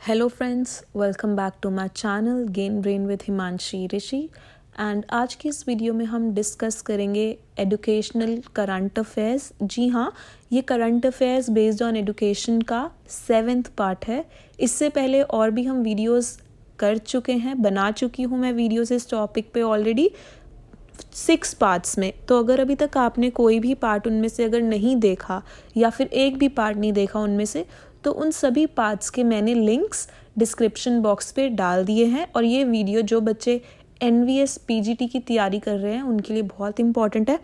Hello friends, welcome back to my channel Gain Brain with Himanshi Rishi. And आज की इस video में हम डिस्कस करेंगे एजुकेशनल करंट अफेयर्स। जी हाँ, ये current affairs based on education का 7th पार्ट है। इससे पहले और भी हम वीडियोस कर चुके हैं, बना चुकी हूँ मैं वीडियोस इस टॉपिक पे ऑलरेडी 6 पार्ट्स में। तो अगर अभी तक आपने कोई भी पार्ट उनमें से अगर नहीं देखा या फिर एक भी पार्ट नहीं देखा उनमें से, तो उन सभी पार्ट्स के मैंने लिंक्स डिस्क्रिप्शन बॉक्स पे डाल दिए हैं। और ये वीडियो जो बच्चे NVS PGT की तैयारी कर रहे हैं उनके लिए बहुत इंपॉर्टेंट है।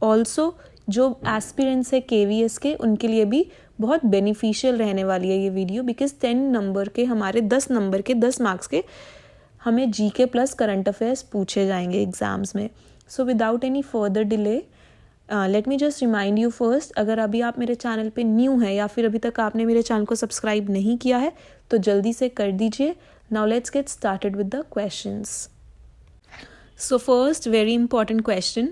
ऑल्सो जो एस्पिरेंट्स है KVS के, उनके लिए भी बहुत बेनिफिशियल रहने वाली है ये वीडियो, बिकॉज 10 नंबर के हमारे 10 नंबर के 10 मार्क्स के हमें GK प्लस करंट अफेयर्स पूछे जाएंगे एग्जाम्स में। So without any further delay late me just remind you first, अगर अभी आप मेरे चैनल पे न्यू हैं या फिर अभी तक आपने मेरे चैनल को सब्सक्राइब नहीं किया है तो जल्दी से कर दीजिए। Now let's get started with the questions. So first very important question,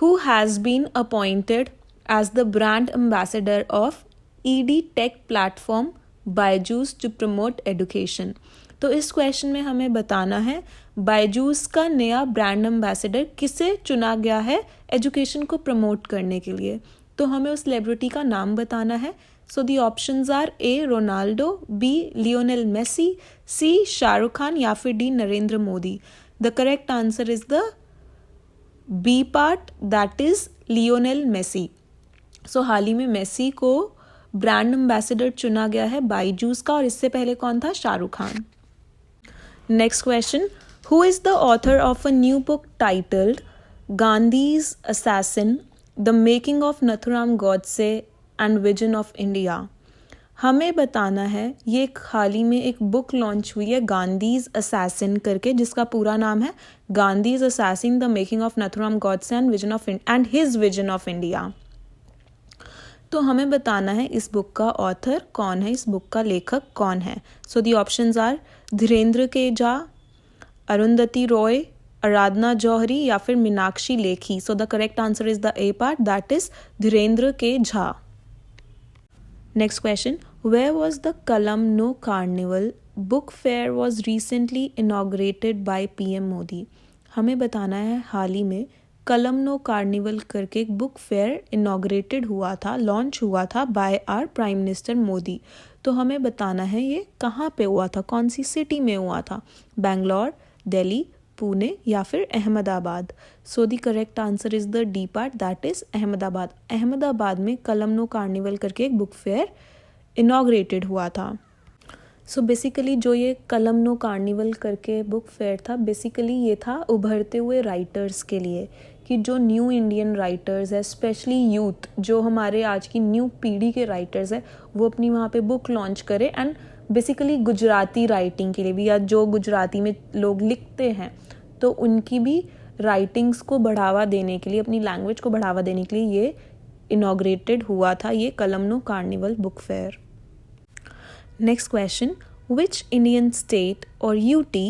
who has been appointed as the brand ambassador of ED tech platform Byju's to promote education. तो इस क्वेश्चन में हमें बताना है बायजूस का नया ब्रांड एम्बेसडर किसे चुना गया है एजुकेशन को प्रमोट करने के लिए। तो हमें उस सेलिब्रिटी का नाम बताना है। So the options are A Ronaldo, B Lionel Messi, C Shahrukh Khan या फिर D Narendra Modi. The correct answer is the B part, that is Lionel Messi. So हाल ही में मेसी को ब्रांड एम्बेसडर चुना गया है बायजूस का, और इससे पहले कौन था? Shahrukh Khan. Next question, who is the author of a new book titled Gandhi's assassin, the making of Nathuram Godse and vision of India. हमें बताना है, ये हाल ही में एक बुक लॉन्च हुई है गांधीज असैसिन करके, जिसका पूरा नाम है Gandhi's assassin the making of Nathuram Godse and his vision of India. तो हमें बताना है इस बुक का ऑथर कौन है, इस बुक का लेखक कौन है। So the options are Dhirendra K Jha, Arundhati Roy, Aradhana Johri या फिर Meenakshi Lekhi. So the correct answer is the A part, that is Dhirendra K Jha. Next question, where was the Kalamno carnival book fair was recently inaugurated by PM Modi. हमें बताना है हाल ही में कलमनो कार्निवल करके एक बुक फेयर इनॉग्रेटेड हुआ था, लॉन्च हुआ था by our prime minister Modi. तो हमें बताना है ये कहाँ पे हुआ था, कौन सी सिटी में हुआ था? बेंगलोर, दिल्ली, पुणे या फिर अहमदाबाद। सो the correct answer is the D part, that is Ahmedabad. Ahmedabad में कलमनो कार्निवल करके एक बुक फेयर इनॉग्रेटेड हुआ था। सो बेसिकली जो ये कलमनो कार्निवल करके बुक फेयर था, बेसिकली ये था उभरते हुए राइटर्स के लिए, कि जो न्यू इंडियन राइटर्स है, स्पेशली यूथ, जो हमारे आज की न्यू पीढ़ी के राइटर्स है, वो अपनी वहाँ पे बुक लॉन्च करे। एंड बेसिकली गुजराती राइटिंग के लिए भी, या जो गुजराती में लोग लिखते हैं तो उनकी भी राइटिंग्स को बढ़ावा देने के लिए, अपनी लैंग्वेज को बढ़ावा देने के लिए ये इनॉग्रेटेड हुआ था, ये Kalamno carnival book fair. Next question, which Indian state or UT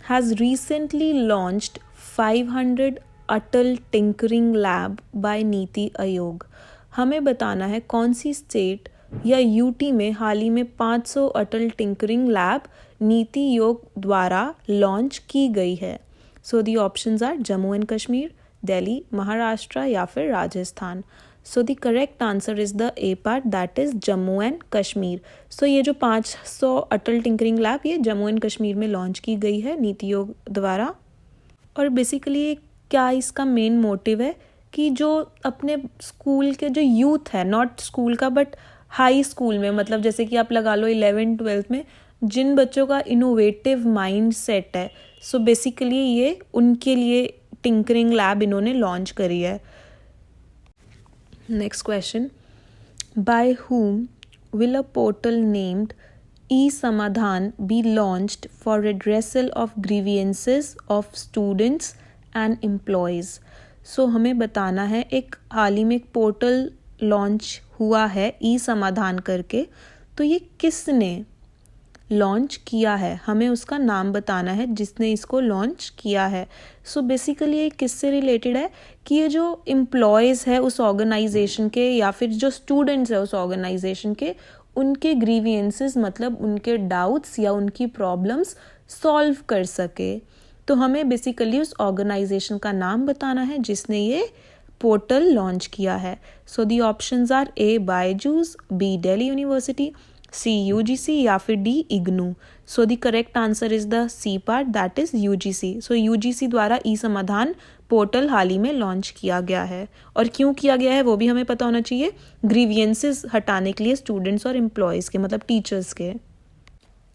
has recently launched 500 Atal Tinkering Lab by NITI Aayog. हमें बताना है कौन सी स्टेट या UT में हाल ही में 500 अटल टिंकरिंग लैब नीति आयोग द्वारा लॉन्च की गई है। So the options are Jammu and Kashmir, Delhi, Maharashtra या फिर Rajasthan. So the correct answer is the A part, that is Jammu and Kashmir. So ये जो 500 अटल टिंकरिंग लैब, ये जम्मू एंड कश्मीर में लॉन्च की गई है नीति आयोग द्वारा। और बेसिकली क्या इसका मेन मोटिव है कि जो अपने स्कूल के जो यूथ है, नॉट स्कूल का बट हाई स्कूल में, मतलब जैसे कि आप लगा लो 11th-12th में, जिन बच्चों का इनोवेटिव माइंड सेट है, सो बेसिकली ये उनके लिए टिंकरिंग लैब इन्होंने लॉन्च करी है। Next question, by whom will a portal named E-Samadhan be launched for redressal of grievances of students and employees? So हमें बताना है, एक हाल ही में एक पोर्टल लॉन्च हुआ है E-Samadhan करके, तो ये किसने लॉन्च किया है, हमें उसका नाम बताना है जिसने इसको लॉन्च किया है। सो बेसिकली ये किससे रिलेटेड है कि ये जो एम्प्लॉयज़ है उस ऑर्गेनाइजेशन के या फिर जो स्टूडेंट्स है उस ऑर्गेनाइजेशन के, उनके ग्रीवियंसेस मतलब उनके डाउट्स या उनकी प्रॉब्लम्स सॉल्व कर सके। तो हमें बेसिकली उस ऑर्गेनाइजेशन का नाम बताना है जिसने ये पोर्टल लॉन्च किया है। So the options are A Byju's, B Delhi university, C UGC या फिर D IGNOU. So the correct answer is the C part, that is UGC. So UGC द्वारा ई समाधान पोर्टल हाल ही में लॉन्च किया गया है। और क्यों किया गया है वो भी हमें पता होना चाहिए, ग्रीवियंसेस हटाने के लिए स्टूडेंट्स और एम्प्लॉयज़ के, मतलब टीचर्स के।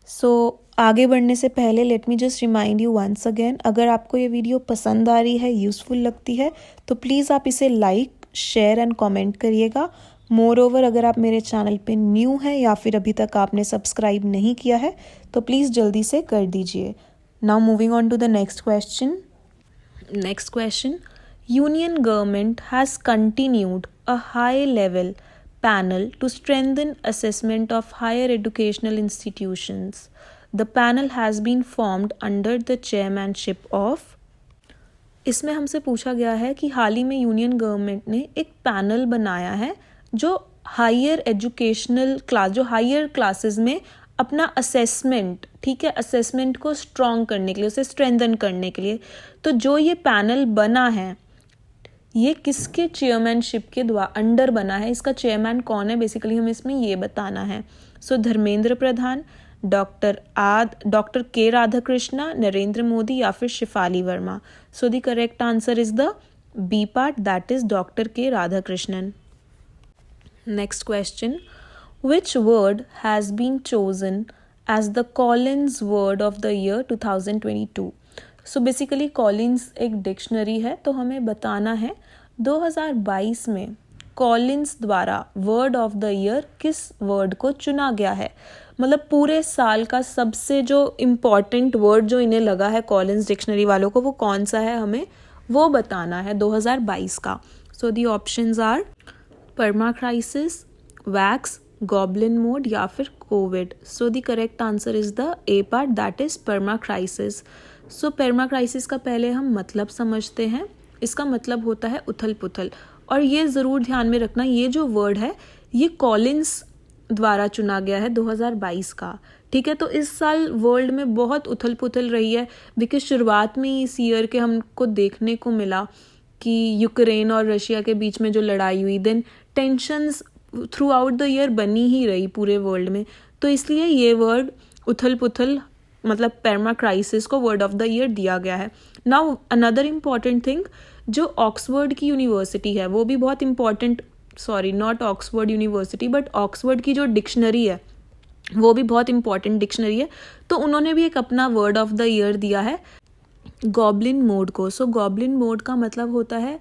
सो आगे बढ़ने से पहले let me just remind you once again, अगर आपको ये वीडियो पसंद आ रही है, यूज़फुल लगती है, तो प्लीज़ आप इसे लाइक, शेयर एंड कमेंट करिएगा। मोर ओवर अगर आप मेरे चैनल पे न्यू हैं या फिर अभी तक आपने सब्सक्राइब नहीं किया है तो प्लीज़ जल्दी से कर दीजिए। Now moving on to the next question. Next question, union government has continued a high level panel to strengthen assessment of higher educational institutions. The panel has been formed under the chairmanship of। इसमें हमसे पूछा गया है कि हाल ही में union government ने एक पैनल बनाया है जो हायर एजुकेशनल क्लास, जो हायर क्लासेस में अपना असेसमेंट, ठीक है, असेसमेंट को स्ट्रॉन्ग करने के लिए, उसे स्ट्रेंथन करने के लिए। तो जो ये पैनल बना है ये किसके चेयरमैनशिप के अंडर बना है, इसका चेयरमैन कौन है, बेसिकली हमें इसमें ये बताना है। सो धर्मेंद्र प्रधान, डॉक्टर के राधाकृष्णा, नरेंद्र मोदी या फिर Shifali Verma. So the correct answer is the B part, that is doctor K Radhakrishnan. Next question, which word has been chosen as the Collins word of the year 2022। So basically Collins एक dictionary है, तो हमें बताना है 2022 में कॉलिंस द्वारा word of the year किस word को चुना गया है। मतलब पूरे साल का सबसे जो इम्पॉर्टेंट वर्ड जो इन्हें लगा है कॉलिंस डिक्शनरी वालों को, वो कौन सा है, हमें वो बताना है 2022 का। So the options are permacrisis, vax, goblin mode या फिर Covid. So the correct answer is the A part, that is permacrisis. So permacrisis का पहले हम मतलब समझते हैं। इसका मतलब होता है उथल पुथल, और ये ज़रूर ध्यान में रखना ये जो वर्ड है ये कॉलिंस द्वारा चुना गया है 2022 का, ठीक है। तो इस साल वर्ल्ड में बहुत उथल पुथल रही है, बिकॉज शुरुआत में ही इस ईयर के हमको देखने को मिला कि यूक्रेन और रशिया के बीच में जो लड़ाई हुई, then tensions throughout the year बनी ही रही पूरे वर्ल्ड में। तो इसलिए ये वर्ड उथल पुथल मतलब परमा क्राइसिस को वर्ड ऑफ द ईयर दिया गया है। नाउ अनदर इम्पॉर्टेंट थिंग, जो ऑक्सफोर्ड की यूनिवर्सिटी है वो भी बहुत important, sorry not Oxford university but Oxford की जो डिक्शनरी है वो भी बहुत इंपॉर्टेंट डिक्शनरी है। तो उन्होंने भी एक अपना वर्ड ऑफ द ईयर दिया है गॉबलिन मोड को। सो गॉबलिन मोड का मतलब होता है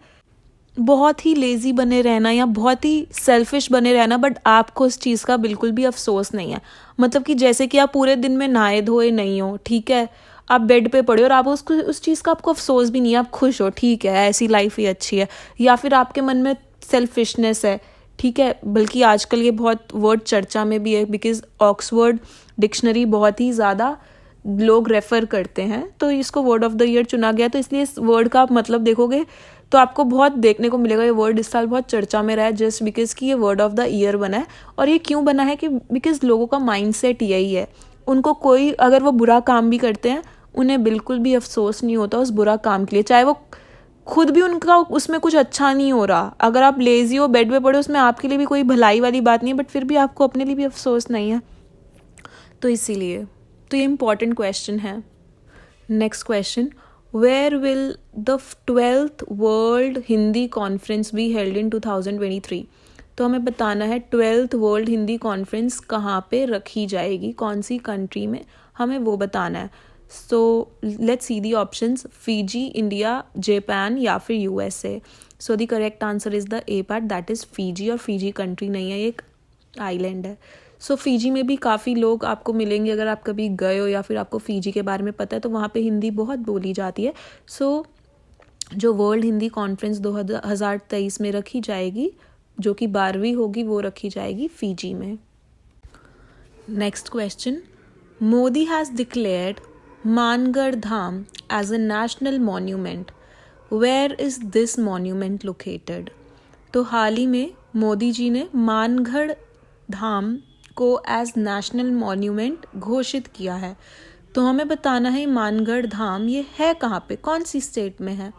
बहुत ही लेज़ी बने रहना या बहुत ही सेल्फिश बने रहना, बट आपको उस चीज़ का बिल्कुल भी अफसोस नहीं है। मतलब कि जैसे कि आप पूरे दिन में नहाए धोए नहीं हो, ठीक है, आप बेड पे पड़े हो और आप उस चीज़ का आपको अफसोस भी नहीं है, आप खुश हो, ठीक है, ऐसी लाइफ ही अच्छी है। या फिर आपके मन में सेल्फिशनेस है, ठीक है, बल्कि आजकल ये बहुत वर्ड चर्चा में भी है बिकॉज ऑक्सफोर्ड डिक्शनरी बहुत ही ज़्यादा लोग रेफ़र करते हैं, तो इसको वर्ड ऑफ द ईयर चुना गया। तो इसलिए इस वर्ड का आप मतलब देखोगे तो आपको बहुत देखने को मिलेगा, ये वर्ड इस साल बहुत चर्चा में रहा है जस्ट बिकॉज कि ये वर्ड ऑफ द ईयर बना है। और ये क्यों बना है कि बिकॉज लोगों का माइंडसेट यही है, उनको कोई अगर वो बुरा काम भी करते हैं उन्हें बिल्कुल भी अफसोस नहीं होता उस बुरा काम के लिए, चाहे वो खुद भी उनका उसमें कुछ अच्छा नहीं हो रहा। अगर आप लेज़ी हो, बेड पे पड़े, उसमें आपके लिए भी कोई भलाई वाली बात नहीं है, बट फिर भी आपको अपने लिए भी अफसोस नहीं है। तो इसीलिए तो ये इम्पॉर्टेंट क्वेश्चन है। Next question, Where will the 12th World Hindi conference be held in 2023? तो हमें बताना है 12th वर्ल्ड हिंदी कॉन्फ्रेंस कहाँ पे रखी जाएगी, कौन सी कंट्री में, हमें वो बताना है। So let's see the options, Fiji, India, Japan या फिर USA. So the correct answer is the A part, that is Fiji. और फिजी कंट्री नहीं है, ये एक आइलैंड है। सो फिजी में भी काफ़ी लोग आपको मिलेंगे, अगर आप कभी गए हो या फिर आपको फिजी के बारे में पता है तो वहाँ पे हिंदी बहुत बोली जाती है। सो जो वर्ल्ड हिंदी कॉन्फ्रेंस 2023 में रखी जाएगी, जो कि 12वीं होगी, वो रखी जाएगी फिजी में। Next question, Modi has declared Mangarh Dham as a national monument, where is this monument located? तो हाल ही में मोदी जी ने मानगढ़ धाम को एज नेशनल मॉन्यूमेंट घोषित किया है? तो हमें बताना है मानगढ़ धाम ये है कहाँ पे, कौन सी स्टेट में है,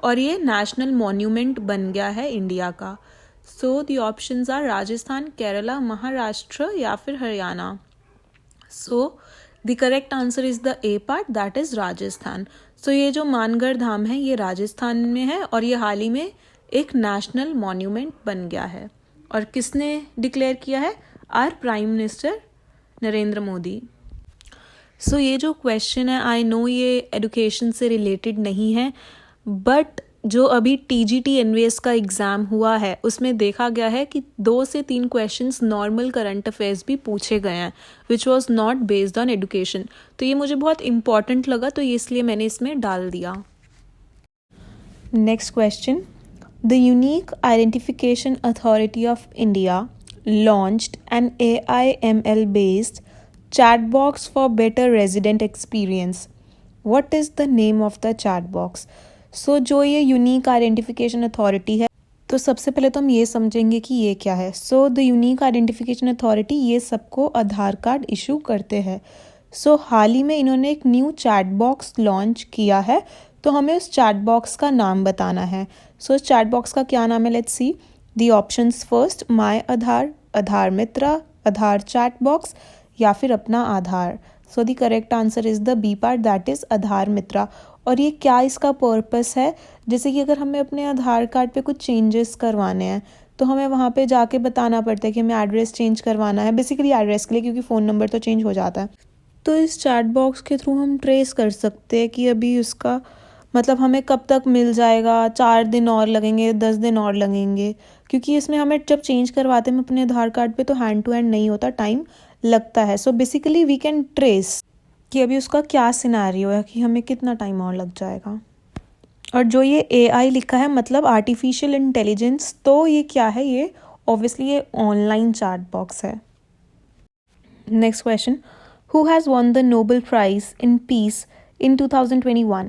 और ये नेशनल मॉन्यूमेंट बन गया है इंडिया का। So the options are Rajasthan, Kerala, Maharashtra या फिर Haryana. So the correct answer is the A part, that is Rajasthan. So ये जो मानगढ़ धाम है ये राजस्थान में है और ये हाल ही में एक नेशनल मॉन्यूमेंट बन गया है। और किसने डिक्लेयर किया है? Our prime minister Narendra Modi. So ये जो क्वेश्चन है, आई नो ये एडुकेशन से रिलेटेड नहीं है, बट जो अभी TGT NVS का एग्ज़ाम हुआ है उसमें देखा गया है कि 2 से 3 क्वेश्चंस नॉर्मल करंट अफेयर्स भी पूछे गए हैं which was not based on education. तो ये मुझे बहुत इंपॉर्टेंट लगा, तो इसलिए मैंने इसमें डाल दिया। Next question, the unique identification authority of India launched an AIML based chat box for better resident experience. What is the name of the chat box? So जो ये यूनिक आइडेंटिफिकेशन अथॉरिटी है, तो सबसे पहले तो हम ये समझेंगे कि ये क्या है। So the unique identification authority ये सबको आधार कार्ड इशू करते हैं। सो हाल ही में इन्होंने एक न्यू चैट बॉक्स लॉन्च किया है, तो हमें उस चैट बॉक्स का नाम बताना है। सो उस चैट बॉक्स का क्या नाम है? Let's see the options first, my Aadhaar, Aadhaar Mitra, Aadhaar chat box या फिर अपना Aadhaar. So the correct answer is the B part, that is Aadhaar Mitra. और ये क्या इसका पर्पस है? जैसे कि अगर हमें अपने आधार कार्ड पे कुछ चेंजेस करवाने हैं तो हमें वहाँ पे जाके बताना पड़ता है कि हमें एड्रेस चेंज करवाना है, बेसिकली एड्रेस के लिए, क्योंकि फ़ोन नंबर तो चेंज हो जाता है। तो इस चैट बॉक्स के थ्रू हम ट्रेस कर सकते हैं कि अभी उसका मतलब हमें कब तक मिल जाएगा, 4 दिन और लगेंगे, 10 दिन और लगेंगे, क्योंकि इसमें हमें जब चेंज करवाते हैं अपने आधार कार्ड पे तो हैंड टू हैंड नहीं होता, टाइम लगता है। So basically we can trace कि अभी उसका क्या सिनेरियो है, कि हमें कितना टाइम और लग जाएगा। और जो ये AI लिखा है मतलब आर्टिफिशियल इंटेलिजेंस, तो ये क्या है? ये ऑब्वियसली ये ऑनलाइन चैट बॉक्स है। Next question, who has won the Nobel prize in peace in 2021?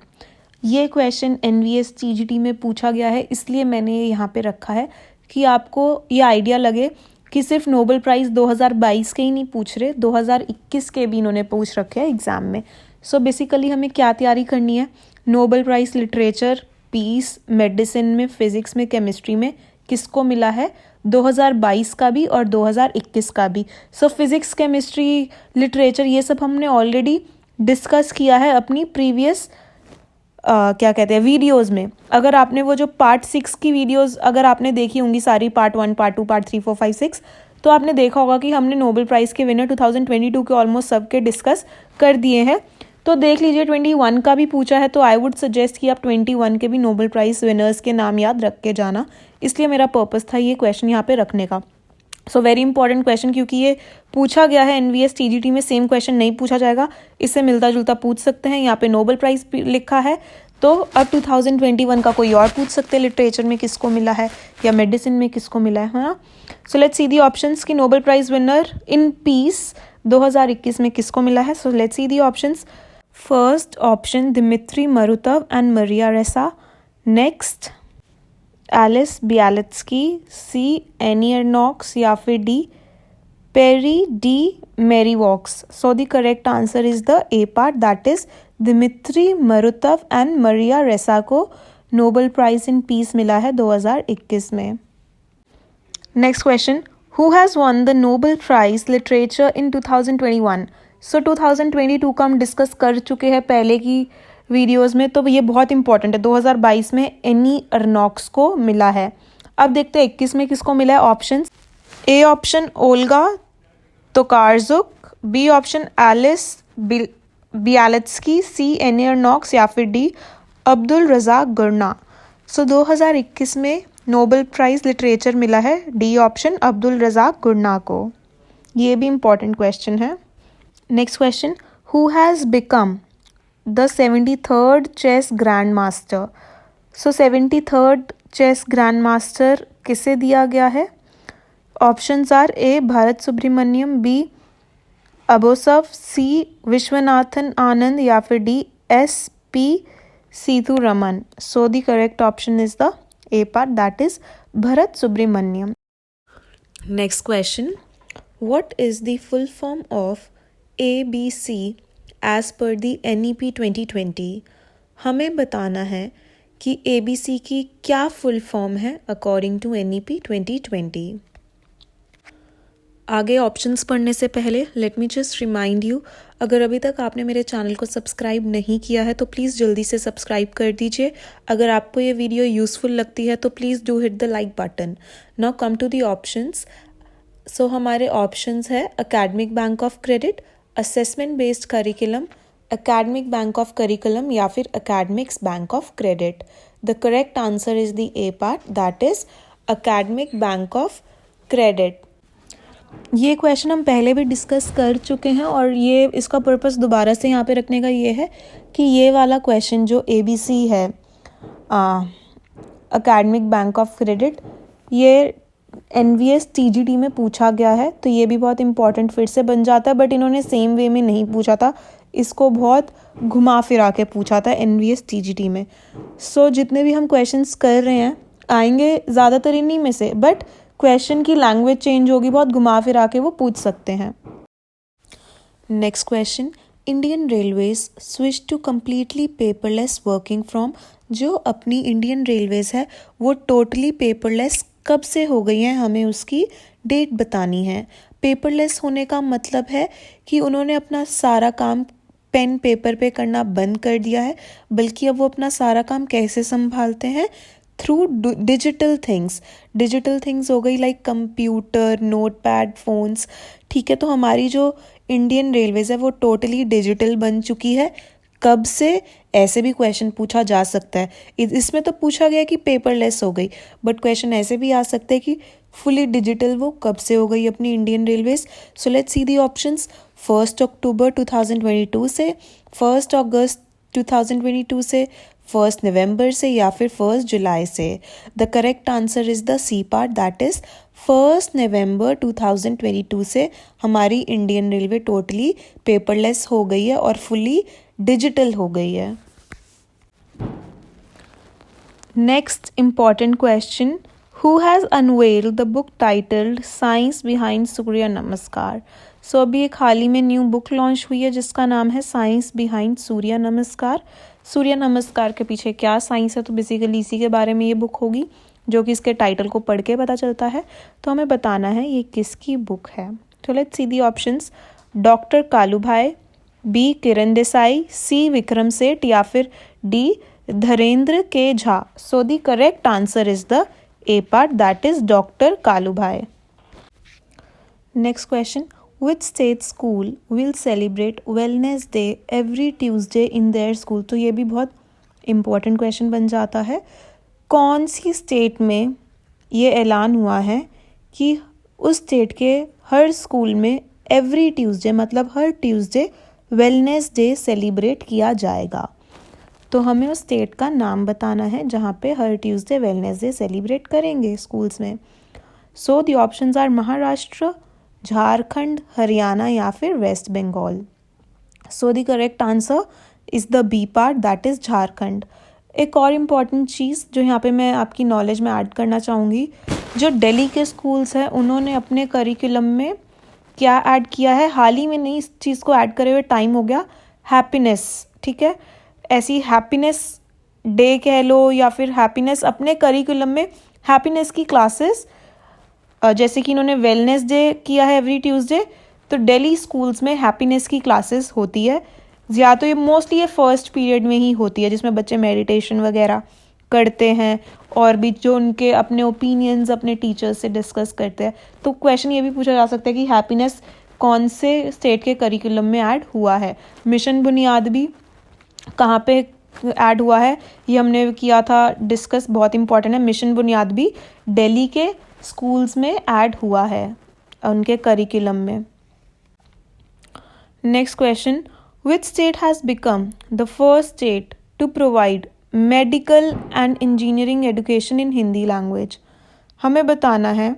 ये क्वेश्चन NVS TGT में पूछा गया है, इसलिए मैंने ये यहाँ पे रखा है कि आपको ये आइडिया लगे कि सिर्फ नोबेल प्राइज़ 2022 के ही नहीं पूछ रहे, 2021 के भी इन्होंने पूछ रखे हैं एग्ज़ाम में। सो बेसिकली हमें क्या तैयारी करनी है? Nobel prize literature, peace, medicine में, फिज़िक्स में, केमिस्ट्री में किसको मिला है? 2022 का भी और 2021 का भी। सो फिज़िक्स, केमिस्ट्री, लिटरेचर ये सब हमने ऑलरेडी डिस्कस किया है अपनी प्रीवियस क्या कहते हैं वीडियोज़ में। अगर आपने वो जो पार्ट 6 की वीडियोज़ अगर आपने देखी होंगी सारी, पार्ट 1, पार्ट 2, पार्ट 3, 4, 5, 6, तो आपने देखा होगा कि हमने नोबेल प्राइज़ के विनर 2022 के ऑलमोस्ट सबके डिस्कस कर दिए हैं। तो देख लीजिए 21 का भी पूछा है, तो आई वुड सजेस्ट कि आप 21 के भी नोबेल प्राइज़ विनर्स के नाम याद रख के जाना, इसलिए मेरा पर्पस था ये क्वेश्चन यहाँ पे रखने का। सो वेरी इंपॉर्टेंट क्वेश्चन, क्योंकि ये पूछा गया है NVS TGT में, सेम क्वेश्चन नहीं पूछा जाएगा, इससे मिलता जुलता पूछ सकते हैं। यहाँ पे नोबेल प्राइज़ लिखा है, तो अब 2021 का कोई और पूछ सकते हैं, लिटरेचर में किसको मिला है या मेडिसिन में किसको मिला है ना। So let's see the options कि Nobel prize winner in peace 2021 में किसको मिला है। So let's see the options. First option Dmitry Muratov and Maria Ressa. Next Ales Bialiatski, C Annie Ernaux या फिर D पेरी डी मेरी वॉक्स। So the correct answer is the A part, that is Dmitry Muratov and Maria Ressa को Nobel prize in piece मिला है 2021 में। Next question, who has won the Nobel prize literature in 2021? So 2022 का हम डिस्कस कर चुके हैं पहले की वीडियोस में, तो ये बहुत इंपॉर्टेंट है। 2022 में एनी अर्नॉक्स को मिला है। अब देखते हैं 21 में किसको मिला है। Option A option Olga Tokarczuk, B option Ales Bialiatski, C Annie Ernaux या फिर D अब्दुल रज़ाक गुरना। सो 2021 में नोबेल प्राइज़ लिटरेचर मिला है D ऑप्शन अब्दुल रज़ाक गुरना को। ये भी इम्पॉर्टेंट क्वेश्चन है। Next question, who has become the 73rd chess grand master? So 73rd chess grand master किसे दिया गया है? Options are A Bharath Subramaniyam, B अबोसफ, C विश्वनाथन आनंद या फिर D SP Sethuraman. So the correct option is the A part, that is Bharath Subramaniyam. Next question, What is the full form of ABC as per the NEP 2020? हमें बताना है कि ABC की क्या full form है अकॉर्डिंग टू NEP 2020। आगे options पढ़ने से पहले let me just remind you, अगर अभी तक आपने मेरे चैनल को सब्सक्राइब नहीं किया है तो प्लीज़ जल्दी से सब्सक्राइब कर दीजिए। अगर आपको ये वीडियो यूज़फुल लगती है तो please do hit the like button. Now come to the options. So हमारे ऑप्शंस है academic bank of credit, assessment based curriculum, academic bank of curriculum या फिर academics bank of credit. The correct answer is the A part, that is academic bank of credit. ये question हम पहले भी discuss कर चुके हैं और ये इसका पर्पस दोबारा से यहाँ पे रखने का ये है कि ये वाला क्वेश्चन जो ABC है एकेडमिक बैंक ऑफ क्रेडिट, ये NVS TGT में पूछा गया है, तो ये भी बहुत इंपॉर्टेंट फिर से बन जाता है। बट इन्होंने सेम वे में नहीं पूछा था, इसको बहुत घुमा फिरा के पूछा था NVS TGT में। सो जितने भी हम क्वेश्चंस कर रहे हैं आएंगे ज़्यादातर इन्हीं में से, बट क्वेश्चन की लैंग्वेज चेंज होगी, बहुत घुमा फिरा के वो पूछ सकते हैं। Next question, Indian railways switch to completely paperless working from. जो अपनी इंडियन रेलवेज है वो टोटली पेपरलेस कब से हो गई हैं, हमें उसकी डेट बतानी है। पेपरलेस होने का मतलब है कि उन्होंने अपना सारा काम पेन पेपर पे करना बंद कर दिया है, बल्कि अब वो अपना सारा काम कैसे संभालते हैं, through digital things. Digital things हो गई लाइक कंप्यूटर, नोटपैड, फोन्स। ठीक है, तो हमारी जो इंडियन रेलवेज है वो टोटली डिजिटल बन चुकी है। कब से, ऐसे भी क्वेश्चन पूछा जा सकता है। इसमें तो पूछा गया कि पेपरलेस हो गई, बट क्वेश्चन ऐसे भी आ सकते हैं कि फुली डिजिटल वो कब से हो गई अपनी Indian railways. So let's see the options. 1 अक्टूबर 2022 से, 1 अगस्त 2022 से, 1 नवंबर से या फिर 1 जुलाई से। The correct answer is the C part, that is 1 नवंबर 2022 से हमारी इंडियन रेलवे टोटली पेपरलेस हो गई है और फुली डिजिटल हो गई है। Next important question, who has unveiled the book titled science behind Surya Namaskar. So अभी एक हाल ही में न्यू बुक लॉन्च हुई है जिसका नाम है साइंस बिहाइंड सूर्य नमस्कार। सूर्य नमस्कार के पीछे क्या साइंस है, तो बेसिकली इसी के बारे में ये बुक होगी, जो कि इसके टाइटल को पढ़ के पता चलता है। तो हमें बताना है ये किसकी बुक है। तो let's see the options. Doctor Kalubhai, B Kiran Desai, C Vikram Seth या फिर D Dharendra K Jha. So the correct answer is the A part, that is doctor Kalubhai. Next question, which state school will celebrate wellness day every Tuesday in their school. तो ये भी बहुत important question बन जाता है। कौन सी स्टेट में ये ऐलान हुआ है कि उस स्टेट के हर स्कूल में एवरी ट्यूसडे मतलब हर ट्यूसडे वेलनेस डे सेलिब्रेट किया जाएगा। तो हमें उस स्टेट का नाम बताना है जहाँ पे हर ट्यूसडे वेलनेस डे सेलिब्रेट करेंगे स्कूल्स में। So the options are Maharashtra, Jharkhand, Haryana या फिर West Bengal. So the correct answer is the B part, that is Jharkhand. एक और इम्पॉर्टेंट चीज़ जो यहाँ पे मैं आपकी नॉलेज में ऐड करना चाहूँगी, जो दिल्ली के स्कूल्स हैं उन्होंने अपने करिकुलम में क्या ऐड किया है, हाल ही में नहीं, इस चीज़ को ऐड करे हुए टाइम हो गया, हैप्पीनेस। ठीक है, ऐसी हैप्पीनेस डे कह लो या फिर हैप्पीनेस, अपने करिकुलम में हैप्पीनेस की क्लासेस, जैसे कि इन्होंने वेलनेस डे किया है एवरी ट्यूसडे, तो दिल्ली स्कूल्स में हैप्पीनेस की क्लासेस होती है। या तो ये मोस्टली ये फर्स्ट पीरियड में ही होती है जिसमें बच्चे मेडिटेशन वगैरह करते हैं और भी जो उनके अपने ओपिनियंस अपने टीचर्स से डिस्कस करते हैं। तो क्वेश्चन ये भी पूछा जा सकता है कि हैप्पीनेस कौन से स्टेट के करिकुलम में ऐड हुआ है। मिशन बुनियाद भी कहाँ पे ऐड हुआ है, ये हमने किया था डिस्कस, बहुत इंपॉर्टेंट है। मिशन बुनियाद भी दिल्ली के स्कूल्स में ऐड हुआ है उनके करिकुलम में। Next question, which state has become the first state to provide medical and engineering education in Hindi language। हमें बताना है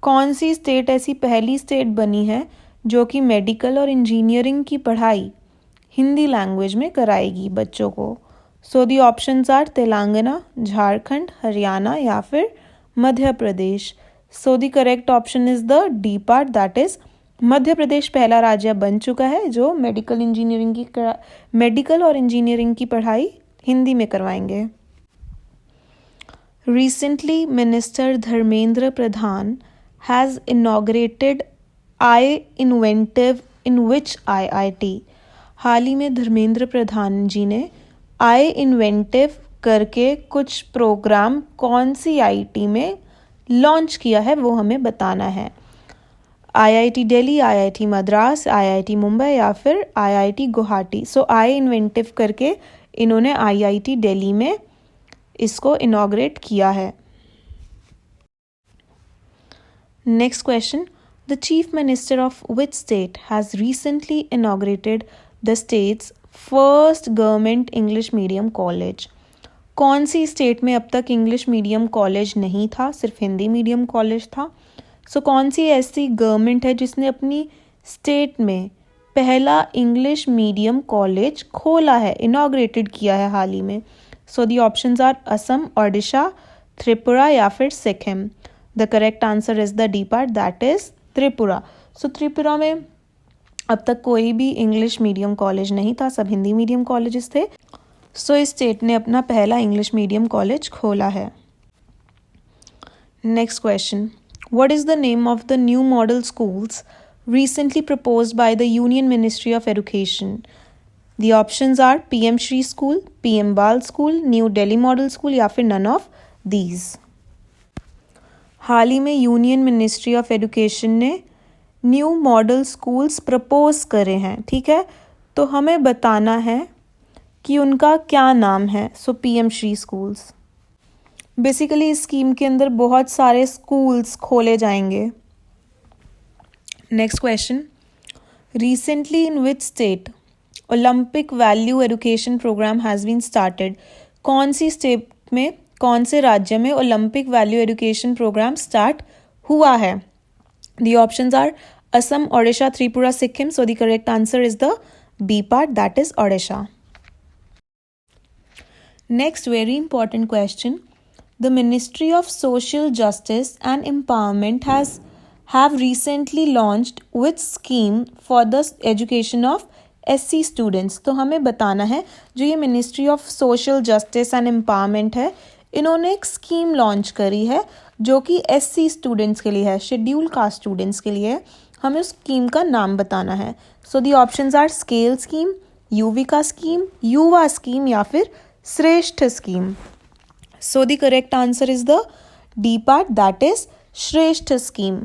कौन सी स्टेट ऐसी पहली स्टेट बनी है जो कि मेडिकल और इंजीनियरिंग की पढ़ाई हिंदी लैंग्वेज में कराएगी बच्चों को। So the options are Telangana, Jharkhand, Haryana या फिर Madhya Pradesh. So the correct option is the D part, that is Madhya Pradesh पहला राज्य बन चुका है जो मेडिकल और इंजीनियरिंग की पढ़ाई हिंदी में करवाएंगे। Recently, Minister Dharmendra Pradhan has inaugurated iInventive in which IIT? हाल ही में धर्मेंद्र प्रधान जी ने iInventive करके कुछ प्रोग्राम कौन सी आईटी में लॉन्च किया है वो हमें बताना है। IIT Delhi, IIT Madras, IIT Mumbai या फिर आईआईटी गुवाहाटी। सो iInventive करके इन्होंने आईआईटी दिल्ली में इसको इनॉग्रेट किया है। Next question, the chief minister of which state has recently inaugurated the states first government English medium college? कौन सी स्टेट में अब तक इंग्लिश मीडियम कॉलेज नहीं था, सिर्फ हिंदी मीडियम कॉलेज था? सो कौन सी ऐसी गवर्नमेंट है जिसने अपनी स्टेट में पहला इंग्लिश मीडियम कॉलेज खोला है, इनॉग्रेटेड किया है हाल ही में? So the options are Assam, Odisha, Tripura या फिर Sikkim. The correct answer is the D part, that is Tripura. So Tripura में अब तक कोई भी इंग्लिश मीडियम कॉलेज नहीं था, सब हिंदी मीडियम कॉलेजेस थे। So इस स्टेट ने अपना पहला इंग्लिश मीडियम कॉलेज खोला है। Next question, what is the name of the new model schools recently proposed by the Union Ministry of Education? The options are PM Shri School, PM Bal School, New Delhi Model School या फिर none of these। हाल ही में union ministry of education ने new model schools propose करे हैं, ठीक है, तो हमें बताना है कि उनका क्या नाम है। So PM Shri schools. Basically इस स्कीम के अंदर बहुत सारे स्कूल्स खोले जाएंगे। Next question, recently in which state Olympic value education program has been started? कौन सी स्टेट में, कौन से राज्य में Olympic value education program start हुआ है? The options are Assam, Odisha, Tripura, Sikkim. So the correct answer is the B part, that is Odisha. Next very important question, the ministry of social justice and empowerment have recently launched which scheme for the education of SC students? तो हमें बताना है जो ये ministry of social justice and empowerment है, इन्होंने एक scheme launch करी है जो कि SC स्टूडेंट्स के लिए है, शेड्यूल कास्ट स्टूडेंट्स के लिए है। हमें उस स्कीम का नाम बताना है। So the options are scale scheme, Yuvika scheme, Yuva scheme या फिर Shreshtha scheme. So the correct answer is the D part, that is Shreshtha scheme.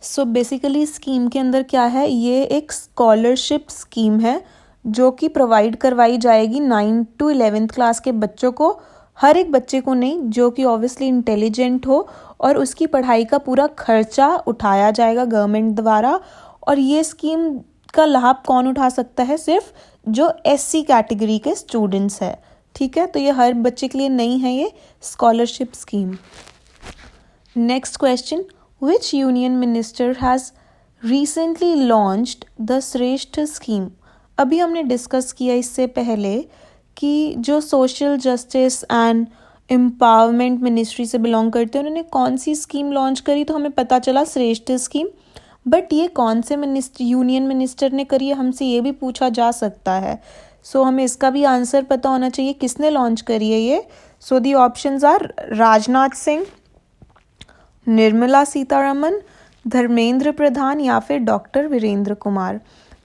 So basically scheme के अंदर क्या है, ये एक स्कॉलरशिप स्कीम है जो कि प्रोवाइड करवाई जाएगी 9 to 11th क्लास के बच्चों को, हर एक बच्चे को नहीं, जो कि ऑब्वियसली इंटेलिजेंट हो, और उसकी पढ़ाई का पूरा खर्चा उठाया जाएगा गवर्नमेंट द्वारा। और ये स्कीम का लाभ कौन उठा सकता है? सिर्फ जो SC कैटेगरी के स्टूडेंट्स है, ठीक है, तो ये हर बच्चे के लिए नहीं है ये scholarship scheme. Next question, Which union minister has recently launched the श्रेष्ठ स्कीम? अभी हमने डिस्कस किया इससे पहले कि जो social justice and empowerment ministry से बिलोंग करते हैं उन्होंने कौन सी स्कीम लॉन्च करी, तो हमें पता चला श्रेष्ठ स्कीम। बट ये कौन से यूनियन मिनिस्टर ने करी है, हमसे ये भी पूछा जा सकता है। सो हमें इसका भी आंसर पता होना चाहिए किसने लॉन्च करी है ये। So the options are Rajnath Singh, Nirmala Sitharaman, Dharmendra Pradhan या फिर doctor Virendra Kumar.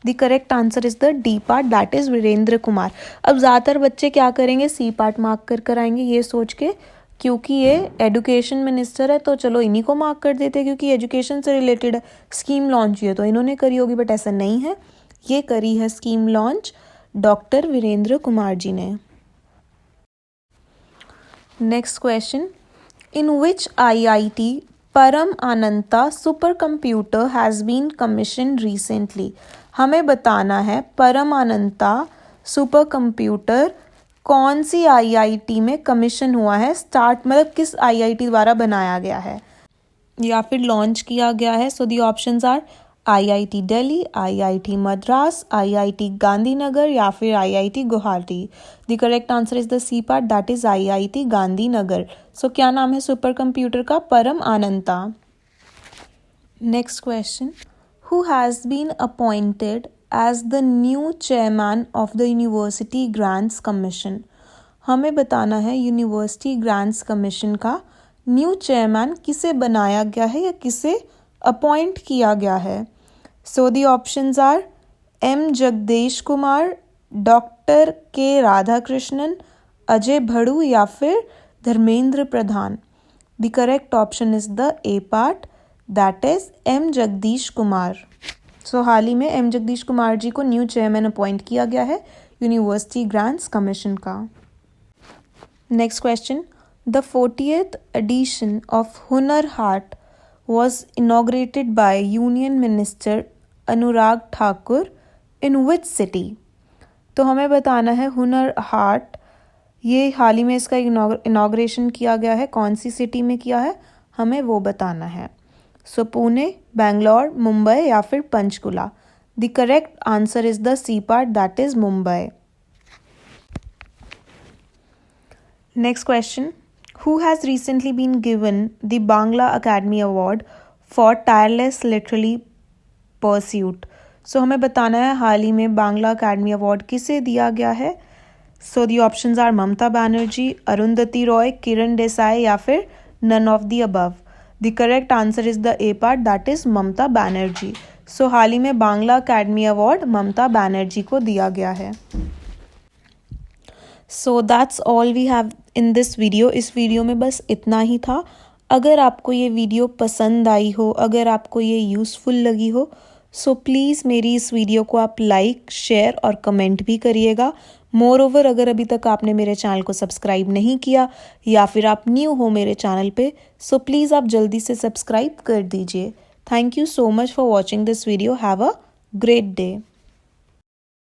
The correct answer is the D part, that is Virendra Kumar. अब ज़्यादातर बच्चे क्या करेंगे, सी पार्ट मार्क कर आएंगे ये सोच के क्योंकि ये एजुकेशन मिनिस्टर है तो चलो इन्हीं को मार्क कर देते हैं क्योंकि एजुकेशन से रिलेटेड है, स्कीम लॉन्च हुई है तो इन्होंने करी होगी, बट ऐसा नहीं है, ये करी है scheme launch doctor Virendra Kumar ji ने। Next question, in which IIT Param Ananta super computer has been commission recently? हमें बताना है परम अनंता सुपर कंप्यूटर कौन सी IIT में कमीशन हुआ है, स्टार्ट मतलब किस IIT द्वारा बनाया गया है या फिर लॉन्च किया गया है। So the options are IIT Delhi, IIT Madras, IIT Gandhinagar या फिर IIT Guwahati. The correct answer is the C part, that is IIT Gandhinagar. So क्या नाम है सुपर कंप्यूटर का? Param Ananta. Next question, who has been appointed as the new chairman of the University Grants Commission. हमें बताना है university grants commission का new chairman किसे बनाया गया है या किसे अपॉइंट किया गया है. So the options are M Jagdesh Kumar, doctor K Radhakrishnan, Ajay Bhadu या फिर Dharmendra Pradhan. The correct option is the A part, that is M Jagadish Kumar. So हाल ही में एम जगदीश कुमार जी को न्यू चेयरमैन अपॉइंट किया गया है यूनिवर्सिटी ग्रांट्स कमीशन का. Next question. The 40th edition of Hunar Haat was inaugurated by Union Minister Anurag Thakur in which city? तो हमें बताना है हुनर हाट ये हाल ही में इसका इनाग्रेशन किया गया है, कौन सी सिटी में किया है हमें वो बताना है. सो पुणे, बेंगलोर, मुंबई या फिर Panchkula. The correct answer is the C part, that is Mumbai. Next question. Who has recently been given the Bangla Academy Award for tireless literary pursuit? So हमें बताना है हाल ही में बांग्ला अकेडमी अवार्ड किसे दिया गया है. So the options are Mamata Banerjee, Arundhati Roy, Kiran Desai या फिर none of the above. The correct answer is the A part, that is Mamata Banerjee. So हाल ही में बांग्ला अकेडमी अवार्ड ममता बनर्जी को दिया गया है. So that's all we have in this video. इस वीडियो में बस इतना ही था. अगर आपको ये वीडियो पसंद आई हो, अगर आपको ये यूज़फुल लगी हो, सो प्लीज़ मेरी इस वीडियो को आप लाइक, शेयर और कमेंट भी करिएगा. मोर ओवर अगर अभी तक आपने मेरे चैनल को सब्सक्राइब नहीं किया या फिर आप न्यू हो मेरे चैनल पे, सो प्लीज़ आप जल्दी से सब्सक्राइब कर दीजिए. Thank you so much for watching this video. Have a great day.